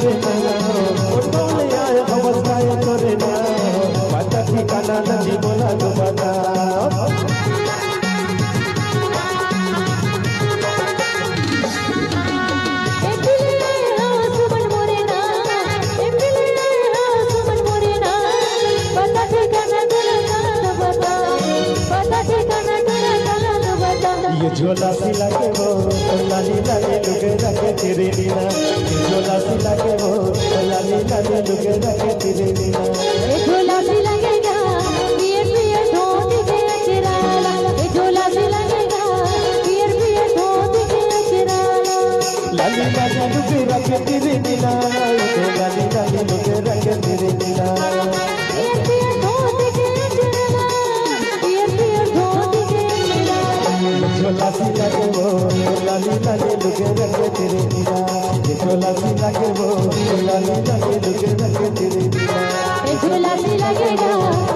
करे ना टोले आए अवस्थाएं करे ना पता ठिकाना नहीं बोला तो बता ये झोला सिला के वो लाली लाली लुके रखे तेरे नीना ये झोला सिला के वो लाली लाली लुके रखे तेरे नीना ये झोला सिलाएगा पियर पियर धोती के अचराला ये झोला सिलाएगा पियर पियर धोती के अचराला लाली लाली लुके रखे तेरे नीना ये लाली लाली लुके रखे तेरे नीना पियर पियर धोती के अचराला पियर पियर धोती के अचराला झोला सिला के वो लाली लाली लुके रखे तेरे नीना ये झोला सिला के वो लाली लाली लुके रखे तेरे नीना ये झोला सिलाएगा